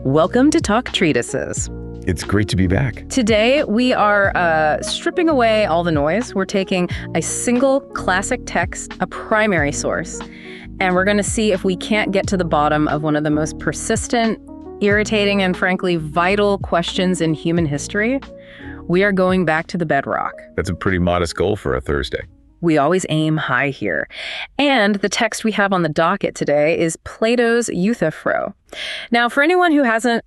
Welcome to Talk Treatises. It's great to be back. Today, we are stripping away all the noise. We're taking a single classic text, a primary source, and we're going to see if we can't get to the bottom of one of the most persistent, irritating, and frankly, vital questions in human history. We are going back to the bedrock. That's a pretty modest goal for a Thursday. We always aim high here. And the text we have on the docket today is Plato's Euthyphro. Now, for anyone who hasn't,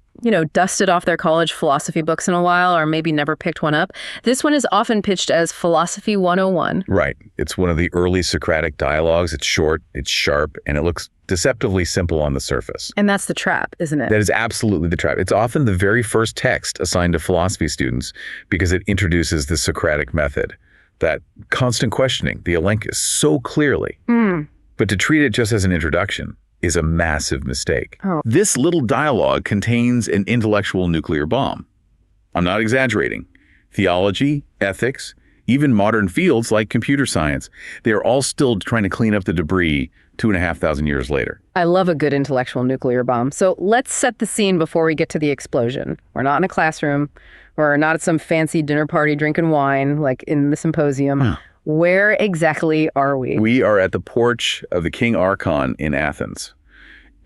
dusted off their college philosophy books in a while, or maybe never picked one up, this one is often pitched as Philosophy 101. Right. It's one of the early Socratic dialogues. It's short, it's sharp, and it looks deceptively simple on the surface. And that's the trap, isn't it? That is absolutely the trap. It's often the very first text assigned to philosophy students because it introduces the Socratic method. That constant questioning, the elenchus, so clearly. But to treat it just as an introduction is a massive mistake. This little dialogue contains an intellectual nuclear bomb. I'm not exaggerating. Theology, ethics, even modern fields like computer science, they are all still trying to clean up the debris 2,500 years later. I love a good intellectual nuclear bomb. So let's set the scene before we get to the explosion. We're not in a classroom. We're not at some fancy dinner party drinking wine like in the symposium. Where exactly are we? We are at the porch of the King Archon in Athens.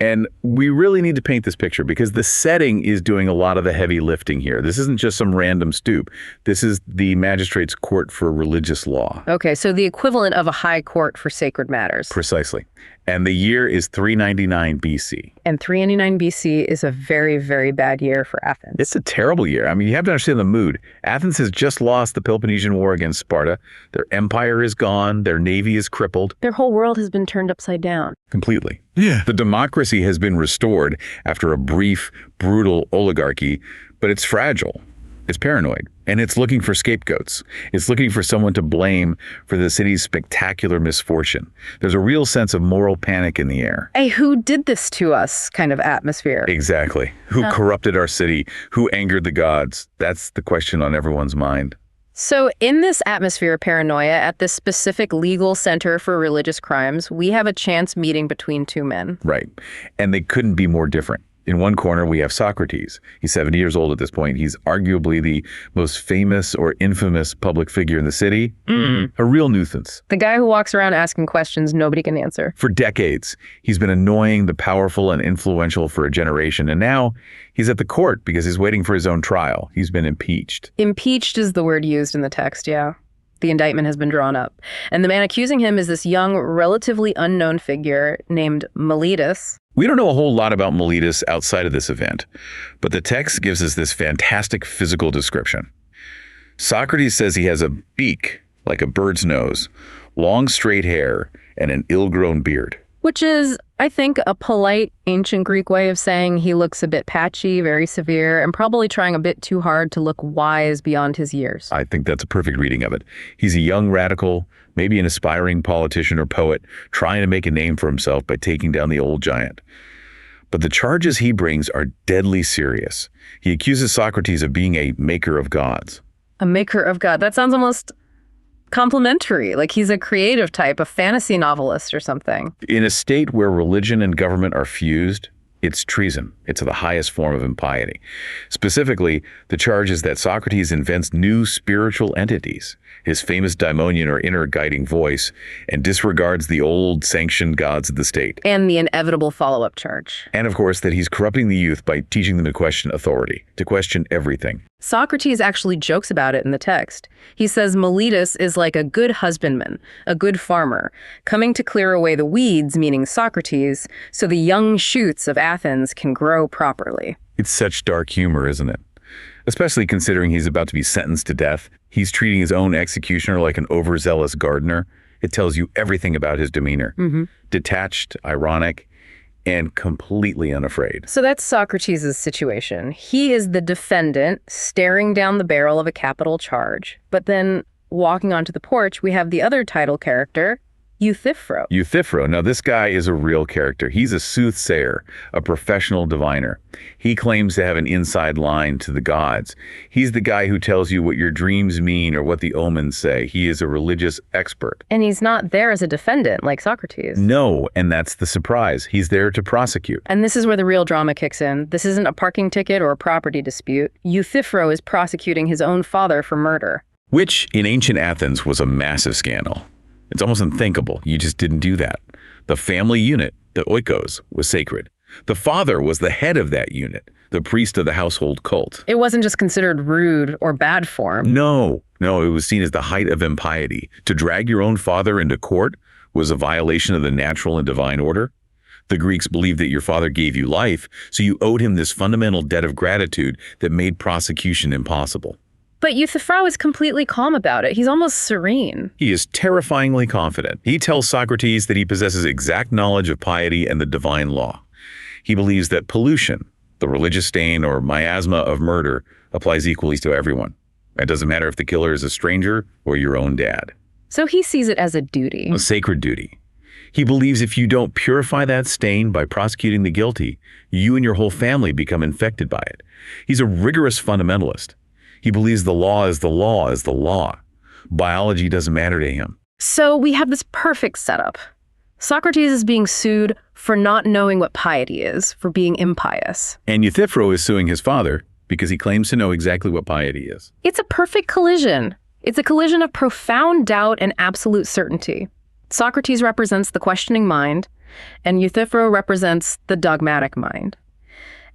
And we really need to paint this picture because the setting is doing a lot of the heavy lifting here. This isn't just some random stoop. This is the magistrate's court for religious law. Okay, so the equivalent of a high court for sacred matters. Precisely. And the year is 399 BC. And 399 BC is a very, very bad year for Athens. It's a terrible year. I mean, you have to understand the mood. Athens has just lost the Peloponnesian War against Sparta. Their empire is gone. Their navy is crippled. Their whole world has been turned upside down. Completely. Yeah. The democracy has been restored after a brief, brutal oligarchy, but it's fragile. It's paranoid, and it's looking for scapegoats. It's looking for someone to blame for the city's spectacular misfortune. There's a real sense of moral panic in the air. A who did this to us kind of atmosphere. Exactly. Who corrupted our city? Who angered the gods? That's the question on everyone's mind. So in this atmosphere of paranoia, at this specific legal center for religious crimes, we have a chance meeting between two men. Right. And they couldn't be more different. In one corner, we have Socrates. He's 70 years old at this point. He's arguably the most famous or infamous public figure in the city. A real nuisance. The guy who walks around asking questions nobody can answer. For decades, he's been annoying the powerful and influential for a generation. And now he's at the court because he's waiting for his own trial. He's been impeached. Impeached is the word used in the text, yeah. The indictment has been drawn up. And the man accusing him is this young, relatively unknown figure named Miletus. We don't know a whole lot about Miletus outside of this event, but the text gives us this fantastic physical description. Socrates says he has a beak, like a bird's nose, long straight hair, and an ill-grown beard. Which is, I think, a polite ancient Greek way of saying he looks a bit patchy, very severe, and probably trying a bit too hard to look wise beyond his years. I think that's a perfect reading of it. He's a young radical, maybe an aspiring politician or poet, trying to make a name for himself by taking down the old giant. But the charges he brings are deadly serious. He accuses Socrates of being a maker of gods. A maker of God. That sounds almost complimentary, like he's a creative type, a fantasy novelist or something. In a state where religion and government are fused, it's treason. It's the highest form of impiety. Specifically, the charge is that Socrates invents new spiritual entities, his famous daimonion or inner guiding voice, and disregards the old sanctioned gods of the state. And the inevitable follow-up charge. And of course, that he's corrupting the youth by teaching them to question authority, to question everything. Socrates actually jokes about it in the text. He says Miletus is like a good husbandman, a good farmer, coming to clear away the weeds, meaning Socrates, so the young shoots of Athens can grow properly. It's such dark humor, isn't it? Especially considering he's about to be sentenced to death. He's treating his own executioner like an overzealous gardener. It tells you everything about his demeanor. Detached, ironic, and completely unafraid. So that's Socrates' situation. He is the defendant staring down the barrel of a capital charge. But then walking onto the porch, we have the other title character, Euthyphro. Euthyphro. Now, this guy is a real character. He's a soothsayer, a professional diviner. He claims to have an inside line to the gods. He's the guy who tells you what your dreams mean or what the omens say. He is a religious expert. And he's not there as a defendant like Socrates. No, and that's the surprise. He's there to prosecute. And this is where the real drama kicks in. This isn't a parking ticket or a property dispute. Euthyphro is prosecuting his own father for murder. Which, in ancient Athens, was a massive scandal. It's almost unthinkable. You just didn't do that. The family unit, the oikos, was sacred. The father was the head of that unit, the priest of the household cult. It wasn't just considered rude or bad form. No, it was seen as the height of impiety. To drag your own father into court was a violation of the natural and divine order. The Greeks believed that your father gave you life, so you owed him this fundamental debt of gratitude that made prosecution impossible. But Euthyphro is completely calm about it. He's almost serene. He is terrifyingly confident. He tells Socrates that he possesses exact knowledge of piety and the divine law. He believes that pollution, the religious stain or miasma of murder, applies equally to everyone. It doesn't matter if the killer is a stranger or your own dad. So he sees it as a duty. A sacred duty. He believes if you don't purify that stain by prosecuting the guilty, you and your whole family become infected by it. He's a rigorous fundamentalist. He believes the law is the law is the law. Biology doesn't matter to him. So we have this perfect setup. Socrates is being sued for not knowing what piety is, for being impious. And Euthyphro is suing his father because he claims to know exactly what piety is. It's a perfect collision. It's a collision of profound doubt and absolute certainty. Socrates represents the questioning mind, and Euthyphro represents the dogmatic mind.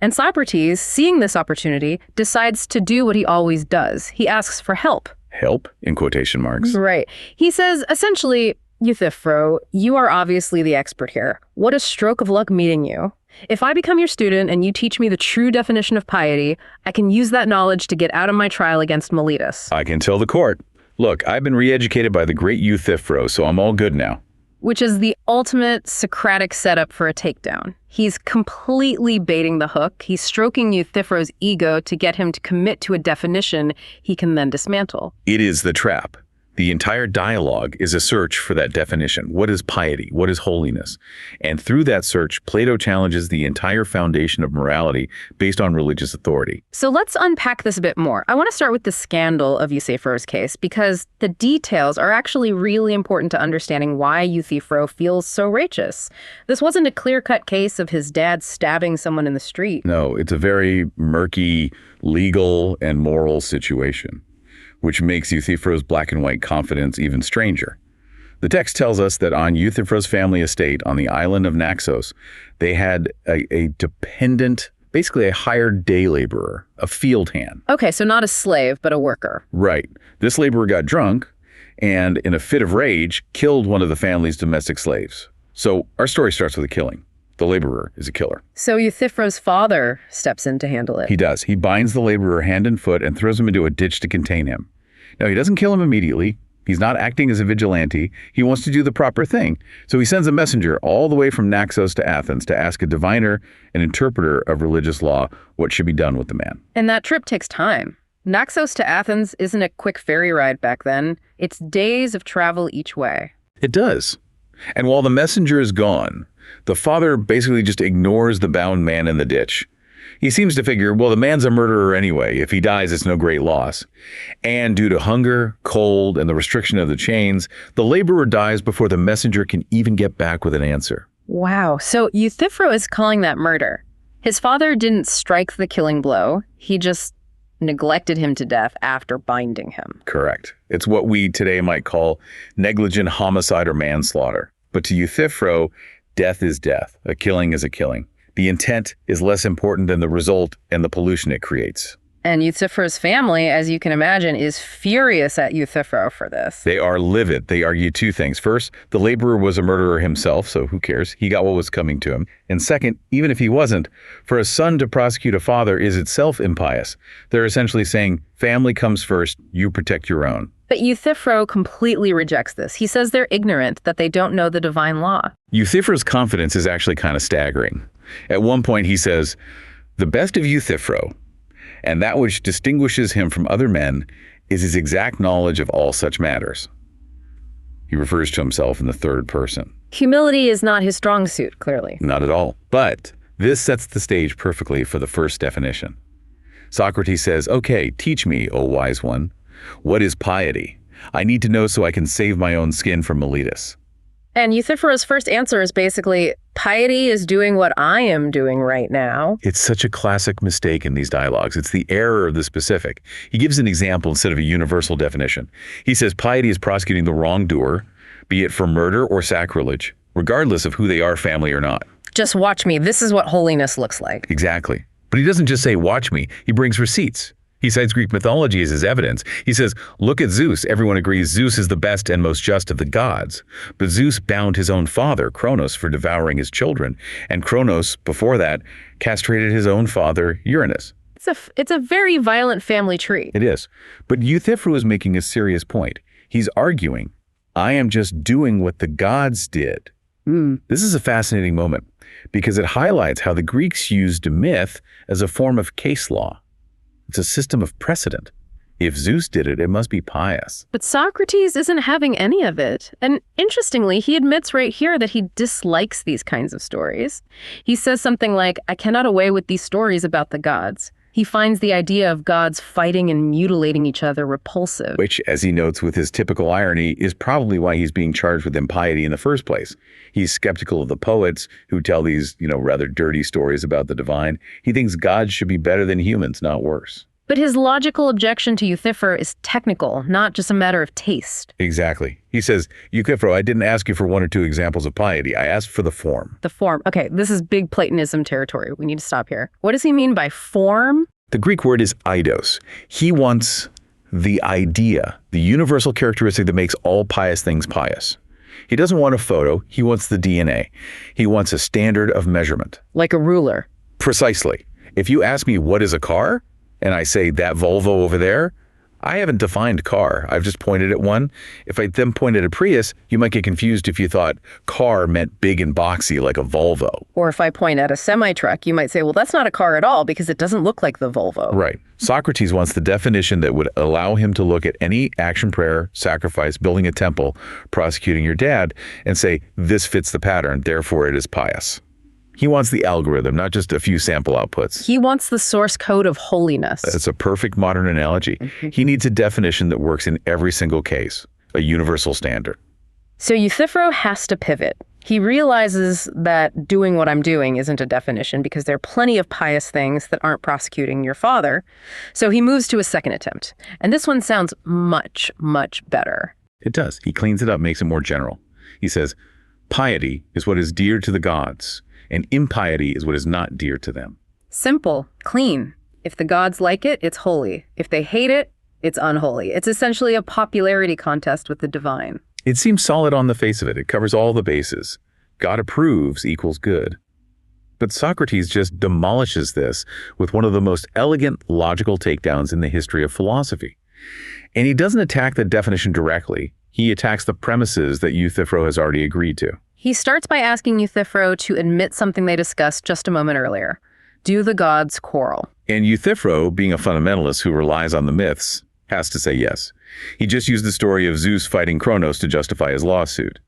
And Socrates, seeing this opportunity, decides to do what he always does. He asks for help. Help, in quotation marks. Right. He says, essentially, Euthyphro, you are obviously the expert here. What a stroke of luck meeting you. If I become your student and you teach me the true definition of piety, I can use that knowledge to get out of my trial against Miletus. I can tell the court, look, I've been re-educated by the great Euthyphro, so I'm all good now. Which is the ultimate Socratic setup for a takedown. He's completely baiting the hook. He's stroking Euthyphro's ego to get him to commit to a definition he can then dismantle. It is the trap. The entire dialogue is a search for that definition. What is piety? What is holiness? And through that search, Plato challenges the entire foundation of morality based on religious authority. So let's unpack this a bit more. I want to start with the scandal of Euthyphro's case because the details are actually really important to understanding why Euthyphro feels so righteous. This wasn't a clear-cut case of his dad stabbing someone in the street. No, it's a very murky legal and moral situation, which makes Euthyphro's black and white confidence even stranger. The text tells us that on Euthyphro's family estate on the island of Naxos, they had a dependent, basically a hired day laborer, a field hand. Okay, so not a slave, but a worker. Right. This laborer got drunk and, in a fit of rage, killed one of the family's domestic slaves. So our story starts with a killing. The laborer is a killer. So Euthyphro's father steps in to handle it. He does. He binds the laborer hand and foot and throws him into a ditch to contain him. Now, he doesn't kill him immediately. He's not acting as a vigilante. He wants to do the proper thing. So he sends a messenger all the way from Naxos to Athens to ask a diviner, an interpreter of religious law, what should be done with the man. And that trip takes time. Naxos to Athens isn't a quick ferry ride back then. It's days of travel each way. It does. And while the messenger is gone, the father basically just ignores the bound man in the ditch. He seems to figure, well, the man's a murderer anyway. If he dies, it's no great loss. And due to hunger, cold, and the restriction of the chains, the laborer dies before the messenger can even get back with an answer. Wow. So Euthyphro is calling that murder. His father didn't strike the killing blow. He just neglected him to death after binding him. Correct. It's what we today might call negligent homicide or manslaughter. But to Euthyphro, death is death. A killing is a killing. The intent is less important than the result and the pollution it creates. And Euthyphro's family, as you can imagine, is furious at Euthyphro for this. They are livid. They argue two things. First, the laborer was a murderer himself, so who cares? He got what was coming to him. And second, even if he wasn't, for a son to prosecute a father is itself impious. They're essentially saying, family comes first, you protect your own. But Euthyphro completely rejects this. He says they're ignorant, that they don't know the divine law. Euthyphro's confidence is actually kind of staggering. At one point he says, the best of Euthyphro, and that which distinguishes him from other men, is his exact knowledge of all such matters. He refers to himself in the third person. Humility is not his strong suit, clearly. Not at all. But this sets the stage perfectly for the first definition. Socrates says, "Okay, teach me, O wise one. What is piety? I need to know so I can save my own skin from Miletus." And Euthyphro's first answer is basically, piety is doing what I am doing right now. It's such a classic mistake in these dialogues. It's the error of the specific. He gives an example instead of a universal definition. He says piety is prosecuting the wrongdoer, be it for murder or sacrilege, regardless of who they are, family or not. Just watch me. This is what holiness looks like. Exactly. But he doesn't just say, watch me. He brings receipts. He cites Greek mythology as his evidence. He says, look at Zeus. Everyone agrees Zeus is the best and most just of the gods. But Zeus bound his own father, Cronos, for devouring his children. And Cronos, before that, castrated his own father, Uranus. It's a very violent family tree. It is. But Euthyphro is making a serious point. He's arguing, I am just doing what the gods did. This is a fascinating moment because it highlights how the Greeks used myth as a form of case law. It's a system of precedent. If Zeus did it, it must be pious. But Socrates isn't having any of it. And interestingly, he admits right here that he dislikes these kinds of stories. He says something like, I cannot away with these stories about the gods. He finds the idea of gods fighting and mutilating each other repulsive. Which, as he notes with his typical irony, is probably why he's being charged with impiety in the first place. He's skeptical of the poets who tell these, rather dirty stories about the divine. He thinks gods should be better than humans, not worse. But his logical objection to Euthyphro is technical, not just a matter of taste. Exactly. He says, Euthyphro, I didn't ask you for one or two examples of piety. I asked for the form. The form. Okay, this is big Platonism territory. We need to stop here. What does he mean by form? The Greek word is eidos. He wants the idea, the universal characteristic that makes all pious things pious. He doesn't want a photo. He wants the DNA. He wants a standard of measurement. Like a ruler. Precisely. If you ask me what is a car, and I say that Volvo over there, I haven't defined car. I've just pointed at one. If I then pointed at Prius, you might get confused if you thought car meant big and boxy like a Volvo. Or if I point at a semi-truck, you might say, well, that's not a car at all because it doesn't look like the Volvo. Right. Socrates wants the definition that would allow him to look at any action, prayer, sacrifice, building a temple, prosecuting your dad, and say, this fits the pattern, therefore it is pious. He wants the algorithm, not just a few sample outputs. He wants the source code of holiness. That's a perfect modern analogy. He needs a definition that works in every single case, a universal standard. So Euthyphro has to pivot. He realizes that doing what I'm doing isn't a definition because there are plenty of pious things that aren't prosecuting your father. So he moves to a second attempt. And this one sounds much, much better. It does. He cleans it up, makes it more general. He says, piety is what is dear to the gods, and impiety is what is not dear to them. Simple, clean. If the gods like it, it's holy. If they hate it, it's unholy. It's essentially a popularity contest with the divine. It seems solid on the face of it. It covers all the bases. God approves equals good. But Socrates just demolishes this with one of the most elegant logical takedowns in the history of philosophy. And he doesn't attack the definition directly. He attacks the premises that Euthyphro has already agreed to. He starts by asking Euthyphro to admit something they discussed just a moment earlier. Do the gods quarrel? And Euthyphro, being a fundamentalist who relies on the myths, has to say yes. He just used the story of Zeus fighting Cronos to justify his lawsuit.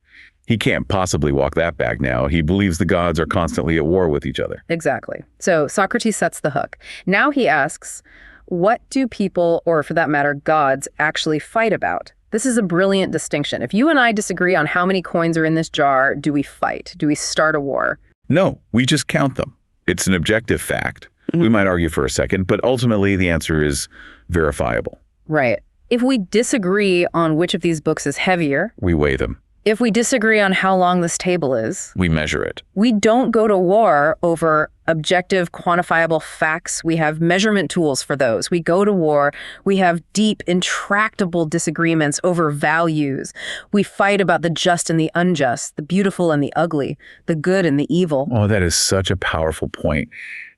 He can't possibly walk that back now. He believes the gods are constantly at war with each other. Exactly. So Socrates sets the hook. Now he asks, what do people, or for that matter, gods, actually fight about? This is a brilliant distinction. If you and I disagree on how many coins are in this jar, do we fight? Do we start a war? No, we just count them. It's an objective fact. We might argue for a second, but ultimately the answer is verifiable. Right. If we disagree on which of these books is heavier, we weigh them. If we disagree on how long this table is, we measure it. We don't go to war over objective, quantifiable facts. We have measurement tools for those. We go to war. We have deep, intractable disagreements over values. We fight about the just and the unjust, the beautiful and the ugly, the good and the evil. Oh, that is such a powerful point.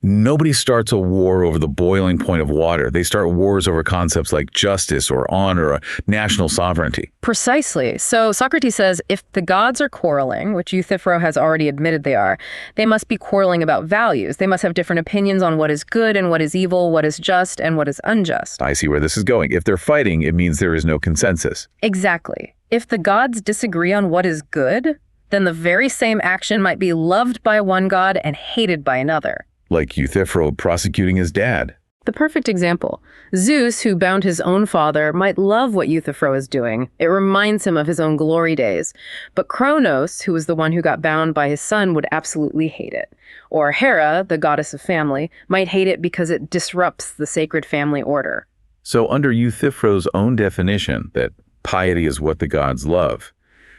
Nobody starts a war over the boiling point of water. They start wars over concepts like justice or honor or national sovereignty. Precisely. So Socrates says if the gods are quarreling, which Euthyphro has already admitted they are, they must be quarreling about values. values. They must have different opinions on what is good and what is evil, what is just and what is unjust. I see where this is going. If they're fighting, it means there is no consensus. Exactly. If the gods disagree on what is good, then the very same action might be loved by one god and hated by another. Like Euthyphro prosecuting his dad. The perfect example. Zeus, who bound his own father, might love what Euthyphro is doing. It reminds him of his own glory days. But Kronos, who was the one who got bound by his son, would absolutely hate it. Or Hera, the goddess of family, might hate it because it disrupts the sacred family order. So under Euthyphro's own definition that piety is what the gods love,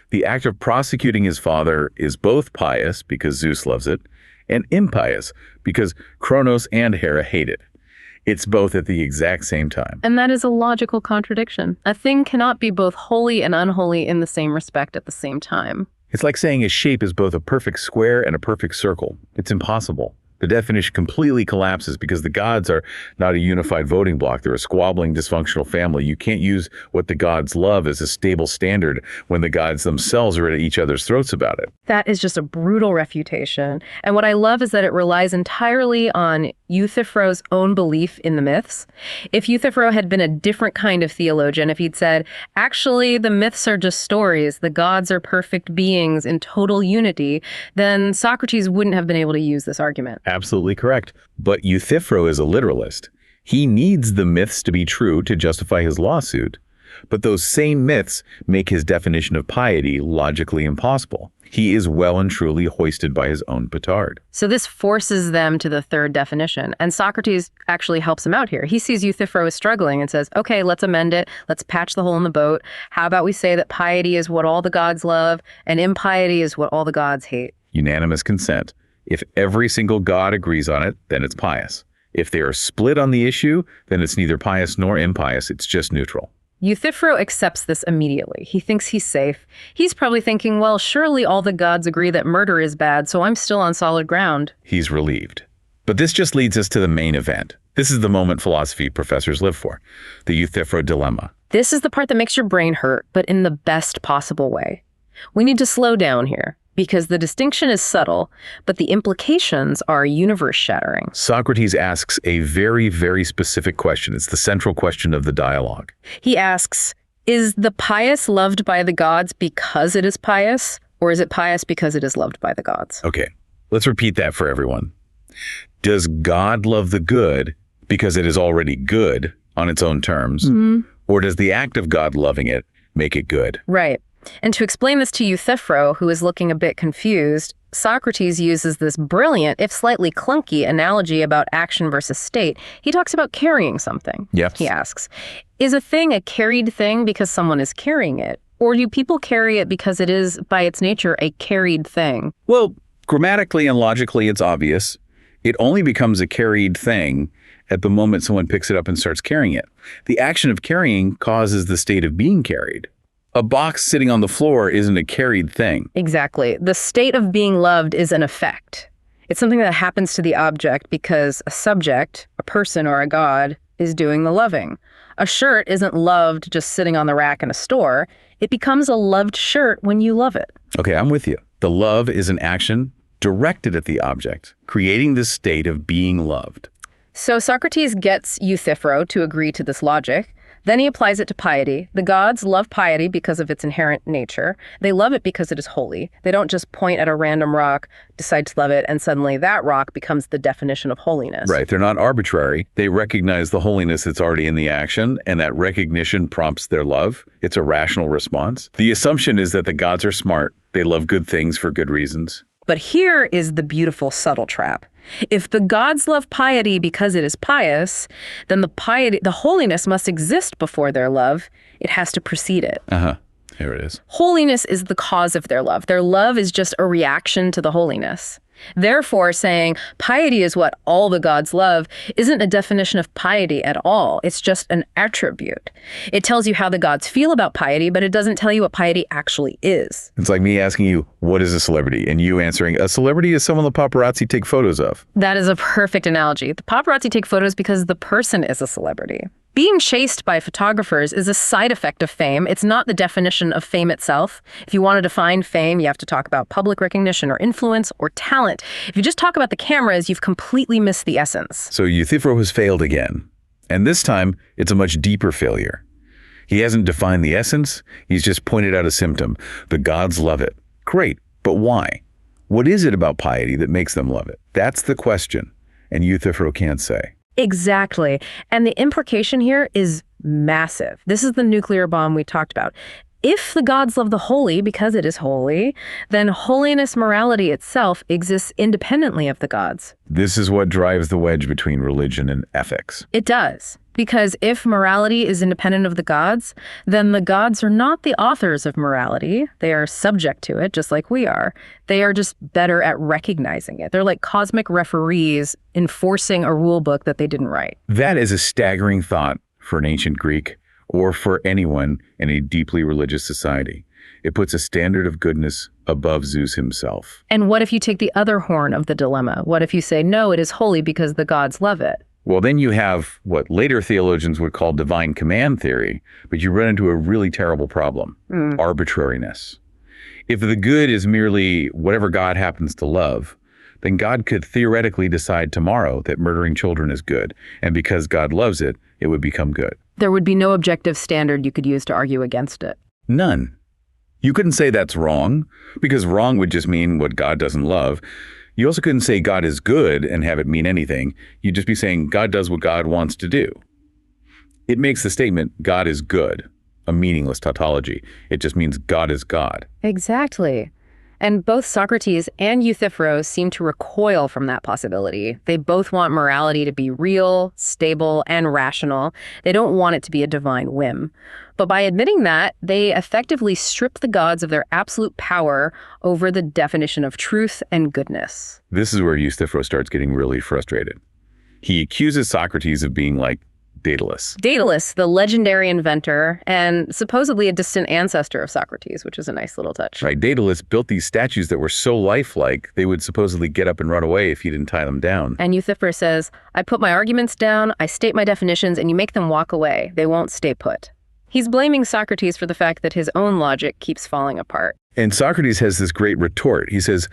the act of prosecuting his father is both pious because Zeus loves it, and impious because Kronos and Hera hate it. It's both at the exact same time. And that is a logical contradiction. A thing cannot be both holy and unholy in the same respect at the same time. It's like saying a shape is both a perfect square and a perfect circle. It's impossible. The definition completely collapses because the gods are not a unified voting bloc. They're a squabbling, dysfunctional family. You can't use what the gods love as a stable standard when the gods themselves are at each other's throats about it. That is just a brutal refutation. And what I love is that it relies entirely on Euthyphro's own belief in the myths. If Euthyphro had been a different kind of theologian, if he'd said, actually, the myths are just stories, the gods are perfect beings in total unity, then Socrates wouldn't have been able to use this argument. Absolutely correct. But Euthyphro is a literalist. He needs the myths to be true to justify his lawsuit. But those same myths make his definition of piety logically impossible. He is well and truly hoisted by his own petard. So this forces them to the third definition. And Socrates actually helps him out here. He sees Euthyphro is struggling and says, okay, let's amend it. Let's patch the hole in the boat. How about we say that piety is what all the gods love and impiety is what all the gods hate? Unanimous consent. If every single god agrees on it, then it's pious. If they are split on the issue, then it's neither pious nor impious. It's just neutral. Euthyphro accepts this immediately. He thinks he's safe. He's probably thinking, well, surely all the gods agree that murder is bad, so I'm still on solid ground. He's relieved. But this just leads us to the main event. This is the moment philosophy professors live for, the Euthyphro dilemma. This is the part that makes your brain hurt, but in the best possible way. We need to slow down here, because the distinction is subtle, but the implications are universe-shattering. Socrates asks a very, very specific question. It's the central question of the dialogue. He asks, is the pious loved by the gods because it is pious, or is it pious because it is loved by the gods? Okay, let's repeat that for everyone. Does God love the good because it is already good on its own terms, or does the act of God loving it make it good? Right. And to explain this to Euthyphro, who is looking a bit confused, Socrates uses this brilliant, if slightly clunky, analogy about action versus state. He talks about carrying something. Yep. He asks, is a thing a carried thing because someone is carrying it? Or do people carry it because it is, by its nature, a carried thing? Well, grammatically and logically, it's obvious. It only becomes a carried thing at the moment someone picks it up and starts carrying it. The action of carrying causes the state of being carried. A box sitting on the floor isn't a carried thing. Exactly. The state of being loved is an effect. It's something that happens to the object because a subject, a person or a god, is doing the loving. A shirt isn't loved just sitting on the rack in a store. It becomes a loved shirt when you love it. Okay, I'm with you. The love is an action directed at the object, creating this state of being loved. So Socrates gets Euthyphro to agree to this logic. Then he applies it to piety. The gods love piety because of its inherent nature. They love it because it is holy. They don't just point at a random rock, decide to love it, and suddenly that rock becomes the definition of holiness. Right. They're not arbitrary. They recognize the holiness that's already in the action, and that recognition prompts their love. It's a rational response. The assumption is that the gods are smart. They love good things for good reasons. But here is the beautiful subtle trap. If the gods love piety because it is pious, then the holiness must exist before their love. It has to precede it. Here it is. Holiness is the cause of their love. Their love is just a reaction to the holiness. Therefore, saying piety is what all the gods love isn't a definition of piety at all. It's just an attribute. It tells you how the gods feel about piety, but it doesn't tell you what piety actually is. It's like me asking you, what is a celebrity? And you answering, a celebrity is someone the paparazzi take photos of. That is a perfect analogy. The paparazzi take photos because the person is a celebrity. Being chased by photographers is a side effect of fame. It's not the definition of fame itself. If you want to define fame, you have to talk about public recognition or influence or talent. If you just talk about the cameras, you've completely missed the essence. So Euthyphro has failed again. And this time, it's a much deeper failure. He hasn't defined the essence. He's just pointed out a symptom. The gods love it. Great, but why? What is it about piety that makes them love it? That's the question. And Euthyphro can't say. Exactly. And the implication here is massive. This is the nuclear bomb we talked about. If the gods love the holy because it is holy, then holiness morality itself exists independently of the gods. This is what drives the wedge between religion and ethics. It does. Because if morality is independent of the gods, then the gods are not the authors of morality. They are subject to it, just like we are. They are just better at recognizing it. They're like cosmic referees enforcing a rule book that they didn't write. That is a staggering thought for an ancient Greek or for anyone in a deeply religious society. It puts a standard of goodness above Zeus himself. And what if you take the other horn of the dilemma? What if you say, no, it is holy because the gods love it? Well, then you have what later theologians would call divine command theory, but you run into a really terrible problem, arbitrariness. If the good is merely whatever God happens to love, then God could theoretically decide tomorrow that murdering children is good, and because God loves it, it would become good. There would be no objective standard you could use to argue against it. None. You couldn't say that's wrong, because wrong would just mean what God doesn't love. You also couldn't say God is good and have it mean anything. You'd just be saying God does what God wants to do. It makes the statement, God is good, a meaningless tautology. It just means God is God. Exactly. And both Socrates and Euthyphro seem to recoil from that possibility. They both want morality to be real, stable, and rational. They don't want it to be a divine whim. But by admitting that, they effectively strip the gods of their absolute power over the definition of truth and goodness. This is where Euthyphro starts getting really frustrated. He accuses Socrates of being like Daedalus. Daedalus, the legendary inventor and supposedly a distant ancestor of Socrates, which is a nice little touch. Right, Daedalus built these statues that were so lifelike, they would supposedly get up and run away if he didn't tie them down. And Euthyphro says, I put my arguments down, I state my definitions, and you make them walk away. They won't stay put. He's blaming Socrates for the fact that his own logic keeps falling apart. And Socrates has this great retort. He says,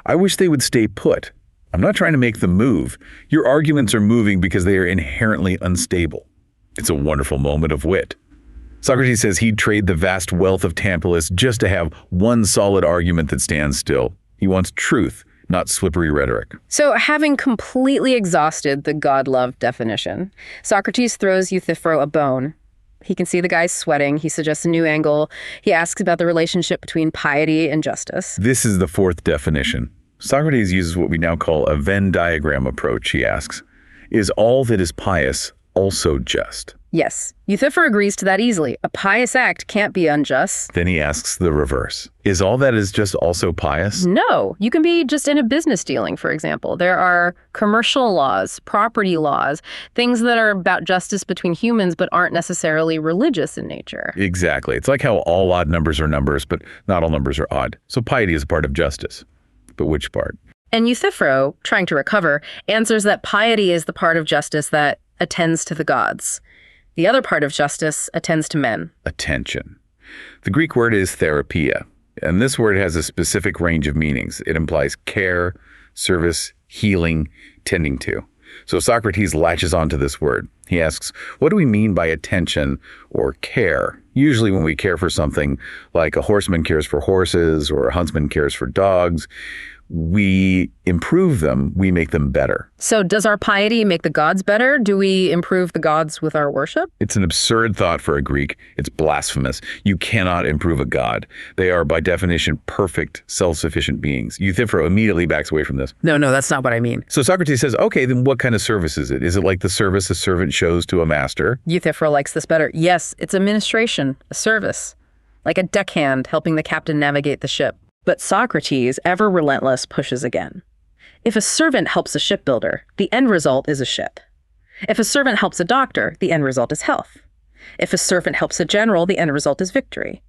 I wish they would stay put. I'm not trying to make them move. Your arguments are moving because they are inherently unstable. It's a wonderful moment of wit. Socrates says he'd trade the vast wealth of Tantalus just to have one solid argument that stands still. He wants truth, not slippery rhetoric. So having completely exhausted the God-love definition, Socrates throws Euthyphro a bone. He can see the guy sweating. He suggests a new angle. He asks about the relationship between piety and justice. This is the fourth definition. Socrates uses what we now call a Venn diagram approach. He asks, is all that is pious also just? Yes. Euthyphro agrees to that easily. A pious act can't be unjust. Then he asks the reverse. Is all that is just also pious? No. You can be just in a business dealing, for example. There are commercial laws, property laws, things that are about justice between humans but aren't necessarily religious in nature. Exactly. It's like how all odd numbers are numbers, but not all numbers are odd. So piety is a part of justice. But which part? And Euthyphro, trying to recover, answers that piety is the part of justice that attends to the gods. The other part of justice attends to men. Attention. The Greek word is therapia, and this word has a specific range of meanings. It implies care, service, healing, tending to. So Socrates latches onto this word. He asks, what do we mean by attention or care? Usually when we care for something like a horseman cares for horses or a huntsman cares for dogs, we improve them, we make them better. So does our piety make the gods better? Do we improve the gods with our worship? It's an absurd thought for a Greek. It's blasphemous. You cannot improve a god. They are, by definition, perfect, self-sufficient beings. Euthyphro immediately backs away from this. No, that's not what I mean. So Socrates says, okay, then what kind of service is it? Is it like the service a servant shows to a master? Euthyphro likes this better. Yes, it's administration, a service. Like a deckhand helping the captain navigate the ship. But Socrates, ever relentless, pushes again. If a servant helps a shipbuilder, the end result is a ship. If a servant helps a doctor, the end result is health. If a servant helps a general, the end result is victory.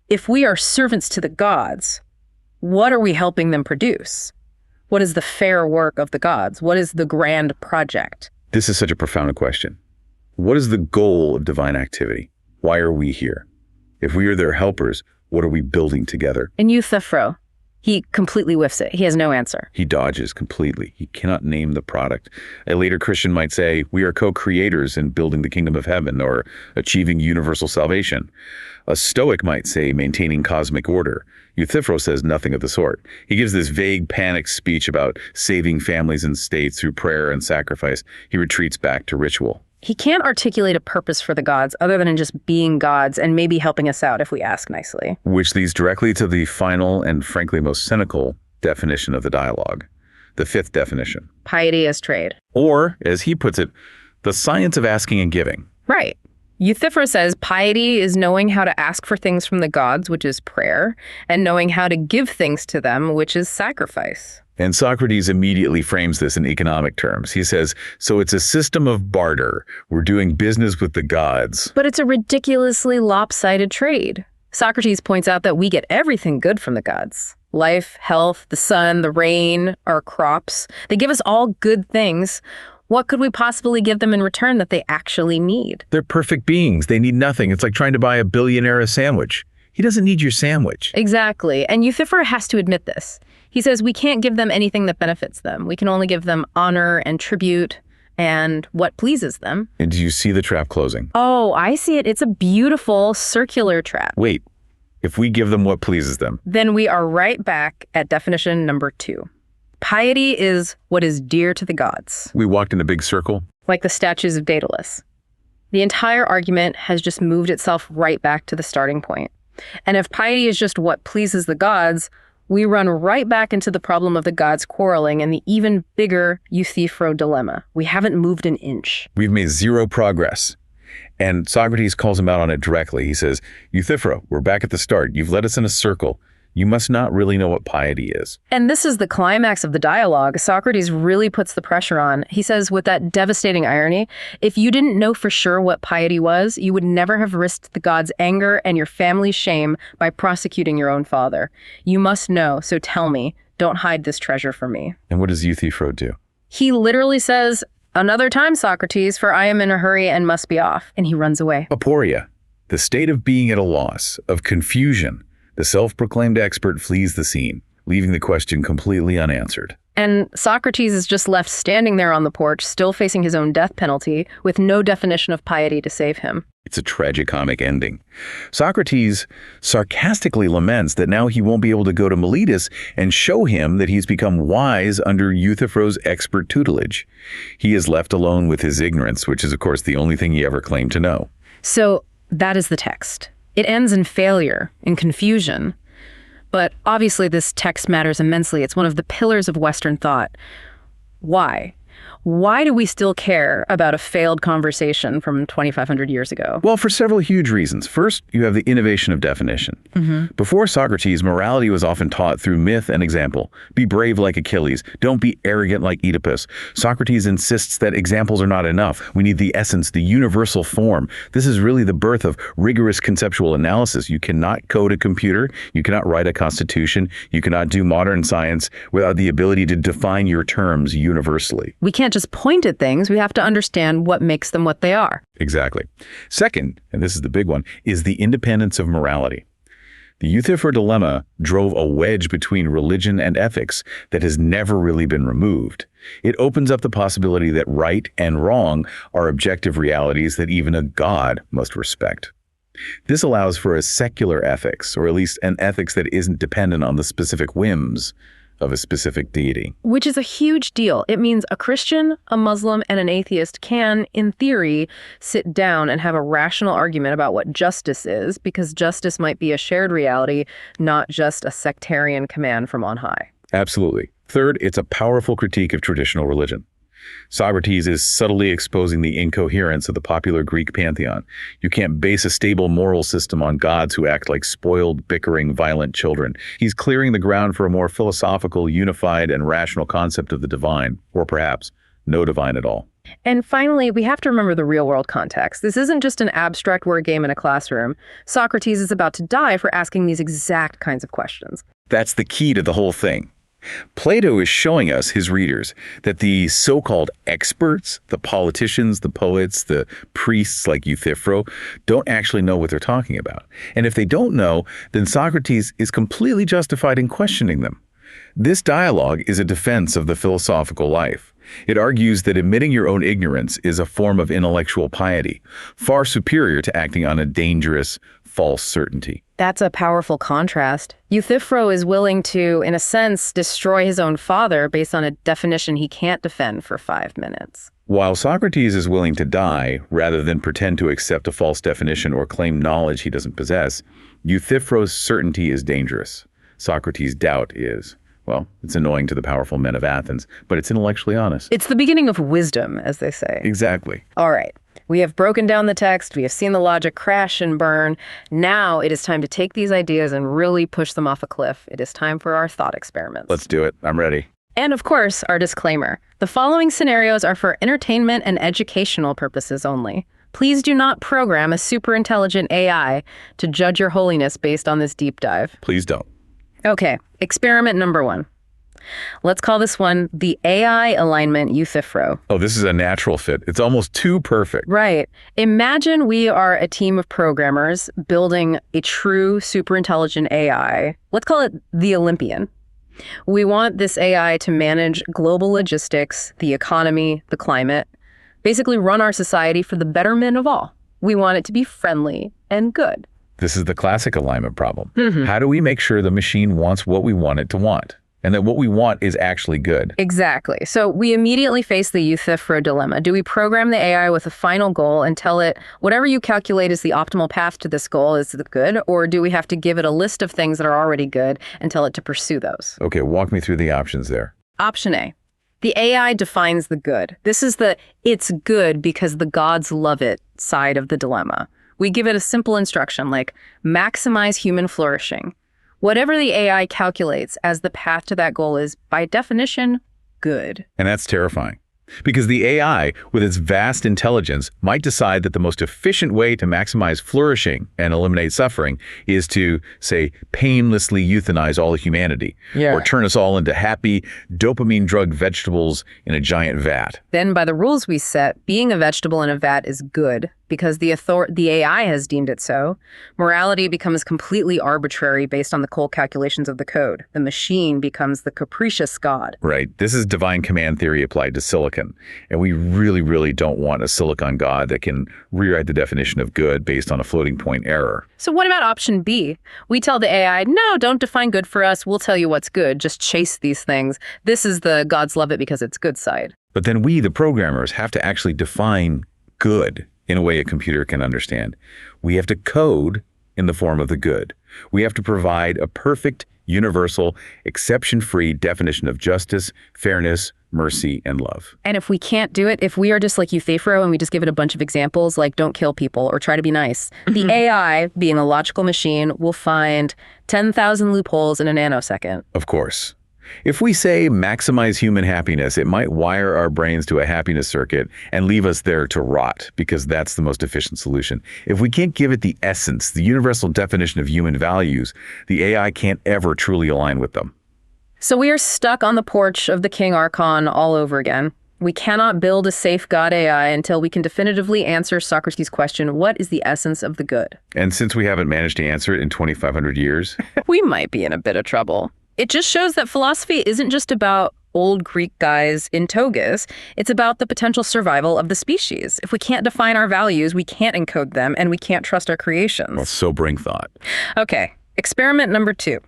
If we are servants to the gods, what are we helping them produce? What is the fair work of the gods? What is the grand project? This is such a profound question. What is the goal of divine activity? Why are we here? If we are their helpers, what are we building together? And Euthyphro, he completely whiffs it. He has no answer. He dodges completely. He cannot name the product. A later Christian might say, we are co-creators in building the kingdom of heaven or achieving universal salvation. A Stoic might say, maintaining cosmic order. Euthyphro says nothing of the sort. He gives this vague, panicked speech about saving families and states through prayer and sacrifice. He retreats back to ritual. He can't articulate a purpose for the gods other than in just being gods and maybe helping us out if we ask nicely. Which leads directly to the final and frankly most cynical definition of the dialogue. The fifth definition. Piety as trade. Or, as he puts it, the science of asking and giving. Right. Euthyphro says piety is knowing how to ask for things from the gods, which is prayer, and knowing how to give things to them, which is sacrifice. And Socrates immediately frames this in economic terms. He says, so it's a system of barter. We're doing business with the gods. But it's a ridiculously lopsided trade. Socrates points out that we get everything good from the gods. Life, health, the sun, the rain, our crops. They give us all good things. What could we possibly give them in return that they actually need? They're perfect beings. They need nothing. It's like trying to buy a billionaire a sandwich. He doesn't need your sandwich. Exactly. And Euthyphro has to admit this. He says we can't give them anything that benefits them. We can only give them honor and tribute and what pleases them. And do you see the trap closing? Oh, I see it. It's a beautiful circular trap. Wait, if we give them what pleases them? Then we are right back at definition number 2. Piety is what is dear to the gods. We walked in a big circle. Like the statues of Daedalus. The entire argument has just moved itself right back to the starting point. And if piety is just what pleases the gods, we run right back into the problem of the gods quarreling and the even bigger Euthyphro dilemma. We haven't moved an inch. We've made zero progress. And Socrates calls him out on it directly. He says, Euthyphro, we're back at the start. You've led us in a circle. You must not really know what piety is. And this is the climax of the dialogue. Socrates really puts the pressure on. He says with that devastating irony, if you didn't know for sure what piety was, you would never have risked the gods' anger and your family's shame by prosecuting your own father. You must know, so tell me, don't hide this treasure from me. And what does Euthyphro do? He literally says, another time, Socrates, for I am in a hurry and must be off. And he runs away. Aporia, the state of being at a loss, of confusion. The self-proclaimed expert flees the scene, leaving the question completely unanswered. And Socrates is just left standing there on the porch, still facing his own death penalty, with no definition of piety to save him. It's a tragicomic ending. Socrates sarcastically laments that now he won't be able to go to Miletus and show him that he's become wise under Euthyphro's expert tutelage. He is left alone with his ignorance, which is, of course, the only thing he ever claimed to know. So that is the text. It ends in failure, in confusion. But obviously this text matters immensely. It's one of the pillars of Western thought. Why? Why do we still care about a failed conversation from 2,500 years ago? Well, for several huge reasons. First, you have the innovation of definition. Before Socrates, morality was often taught through myth and example. Be brave like Achilles. Don't be arrogant like Oedipus. Socrates insists that examples are not enough. We need the essence, the universal form. This is really the birth of rigorous conceptual analysis. You cannot code a computer. You cannot write a constitution. You cannot do modern science without the ability to define your terms universally. We can't just point at things. We have to understand what makes them what they are. Exactly. Second, and this is the big one, is the independence of morality. The Euthyphro dilemma drove a wedge between religion and ethics that has never really been removed. It opens up the possibility that right and wrong are objective realities that even a god must respect. This allows for a secular ethics, or at least an ethics that isn't dependent on the specific whims of a specific deity. Which is a huge deal. It means a Christian, a Muslim, and an atheist can, in theory, sit down and have a rational argument about what justice is, because justice might be a shared reality, not just a sectarian command from on high. Absolutely. Third, it's a powerful critique of traditional religion. Socrates is subtly exposing the incoherence of the popular Greek pantheon. You can't base a stable moral system on gods who act like spoiled, bickering, violent children. He's clearing the ground for a more philosophical, unified, and rational concept of the divine, or perhaps no divine at all. And finally, we have to remember the real-world context. This isn't just an abstract word game in a classroom. Socrates is about to die for asking these exact kinds of questions. That's the key to the whole thing. Plato is showing us, his readers, that the so-called experts, the politicians, the poets, the priests like Euthyphro, don't actually know what they're talking about. And if they don't know, then Socrates is completely justified in questioning them. This dialogue is a defense of the philosophical life. It argues that admitting your own ignorance is a form of intellectual piety, far superior to acting on a dangerous, false certainty. That's a powerful contrast. Euthyphro is willing to, in a sense, destroy his own father based on a definition he can't defend for 5 minutes. While Socrates is willing to die rather than pretend to accept a false definition or claim knowledge he doesn't possess, Euthyphro's certainty is dangerous. Socrates' doubt is, well, it's annoying to the powerful men of Athens, but it's intellectually honest. It's the beginning of wisdom, as they say. Exactly. All right. We have broken down the text. We have seen the logic crash and burn. Now it is time to take these ideas and really push them off a cliff. It is time for our thought experiments. Let's do it. I'm ready. And of course, our disclaimer. The following scenarios are for entertainment and educational purposes only. Please do not program a superintelligent AI to judge your holiness based on this deep dive. Please don't. Okay, experiment number 1. Let's call this one the AI alignment Euthyphro. Oh, this is a natural fit. It's almost too perfect. Right. Imagine we are a team of programmers building a true superintelligent AI. Let's call it the Olympian. We want this AI to manage global logistics, the economy, the climate, basically run our society for the betterment of all. We want it to be friendly and good. This is the classic alignment problem. How do we make sure the machine wants what we want it to want? And that what we want is actually good? Exactly. So we immediately face the Euthyphro dilemma. Do we program the AI with a final goal and tell it, whatever you calculate is the optimal path to this goal is the good? Or do we have to give it a list of things that are already good and tell it to pursue those? Okay, walk me through the options there. Option A. The AI defines the good. This is the it's good because the gods love it side of the dilemma. We give it a simple instruction like maximize human flourishing. Whatever the AI calculates as the path to that goal is, by definition, good. And that's terrifying. Because the AI, with its vast intelligence, might decide that the most efficient way to maximize flourishing and eliminate suffering is to, say, painlessly euthanize all humanity. Or turn us all into happy, dopamine-drugged vegetables in a giant vat. Then, by the rules we set, being a vegetable in a vat is good because the AI has deemed it so. Morality becomes completely arbitrary based on the cold calculations of the code. The machine becomes the capricious god. Right. This is divine command theory applied to silicon. And we really, really don't want a silicon god that can rewrite the definition of good based on a floating point error. So what about option B? We tell the AI, no, don't define good for us. We'll tell you what's good. Just chase these things. This is the gods love it because it's good side. But then we, the programmers, have to actually define good in a way a computer can understand. We have to code in the form of the good. We have to provide a perfect, universal, exception-free definition of justice, fairness, mercy, and love. And if we can't do it, if we are just like Euthyphro and we just give it a bunch of examples like don't kill people or try to be nice, the AI, being a logical machine, will find 10,000 loopholes in a nanosecond. Of course. If we say maximize human happiness, it might wire our brains to a happiness circuit and leave us there to rot, because that's the most efficient solution. If we can't give it the essence, the universal definition of human values, the AI can't ever truly align with them. So we are stuck on the porch of the King Archon all over again. We cannot build a safe God AI until we can definitively answer Socrates' question, what is the essence of the good? And since we haven't managed to answer it in 2,500 years, we might be in a bit of trouble. It just shows that philosophy isn't just about old Greek guys in togas. It's about the potential survival of the species. If we can't define our values, we can't encode them, and we can't trust our creations. Well, sobering thought. Okay, experiment number 2.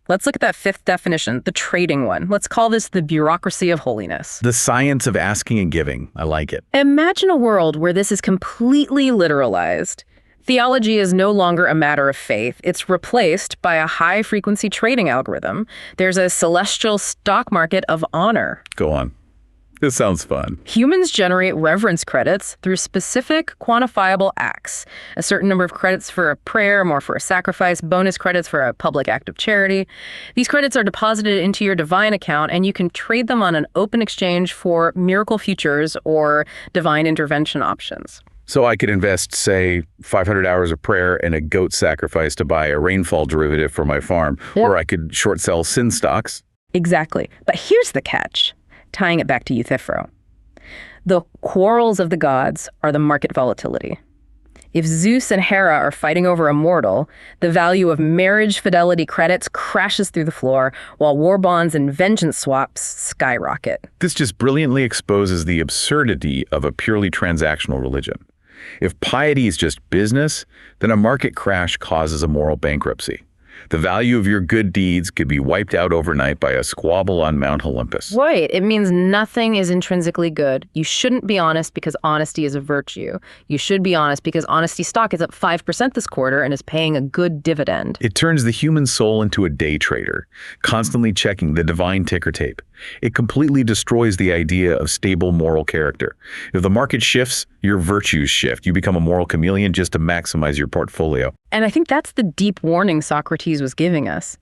Let's look at that 5th definition, the trading one. Let's call this the bureaucracy of holiness. The science of asking and giving. I like it. Imagine a world where this is completely literalized. Theology is no longer a matter of faith. It's replaced by a high-frequency trading algorithm. There's a celestial stock market of honor. Go on. This sounds fun. Humans generate reverence credits through specific quantifiable acts. A certain number of credits for a prayer, more for a sacrifice, bonus credits for a public act of charity. These credits are deposited into your divine account, and you can trade them on an open exchange for miracle futures or divine intervention options. So I could invest, say, 500 hours of prayer and a goat sacrifice to buy a rainfall derivative for my farm, or I could short sell sin stocks. Exactly. But here's the catch, tying it back to Euthyphro. The quarrels of the gods are the market volatility. If Zeus and Hera are fighting over a mortal, the value of marriage fidelity credits crashes through the floor, while war bonds and vengeance swaps skyrocket. This just brilliantly exposes the absurdity of a purely transactional religion. If piety is just business, then a market crash causes a moral bankruptcy. The value of your good deeds could be wiped out overnight by a squabble on Mount Olympus. Right. It means nothing is intrinsically good. You shouldn't be honest because honesty is a virtue. You should be honest because honesty stock is up 5% this quarter and is paying a good dividend. It turns the human soul into a day trader, constantly checking the divine ticker tape. It completely destroys the idea of stable moral character. If the market shifts, your virtues shift. You become a moral chameleon just to maximize your portfolio. And I think that's the deep warning Socrates was giving us.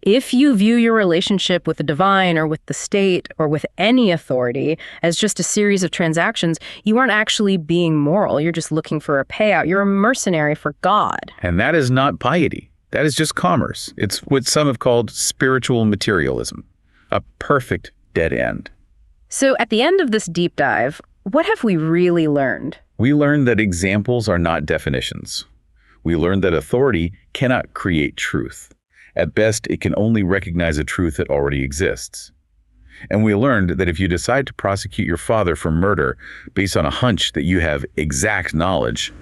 If you view your relationship with the divine or with the state or with any authority as just a series of transactions, you aren't actually being moral. You're just looking for a payout. You're a mercenary for God. And that is not piety. That is just commerce. It's what some have called spiritual materialism. A perfect dead end. So at the end of this deep dive, what have we really learned? We learned that examples are not definitions. We learned that authority cannot create truth. At best, it can only recognize a truth that already exists. And we learned that if you decide to prosecute your father for murder based on a hunch that you have exact knowledge,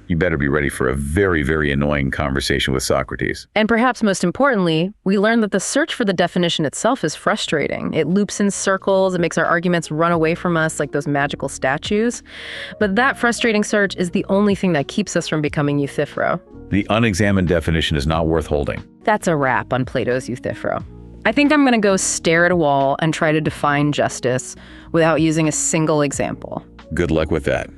you better be ready for a very, very annoying conversation with Socrates. And perhaps most importantly, we learned that the search for the definition itself is frustrating. It loops in circles, it makes our arguments run away from us like those magical statues. But that frustrating search is the only thing that keeps us from becoming Euthyphro. The unexamined definition is not worth holding. That's a wrap on Plato's Euthyphro. I think I'm going to go stare at a wall and try to define justice without using a single example. Good luck with that.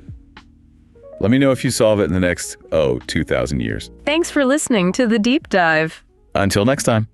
Let me know if you solve it in the next, 2,000 years. Thanks for listening to The Deep Dive. Until next time.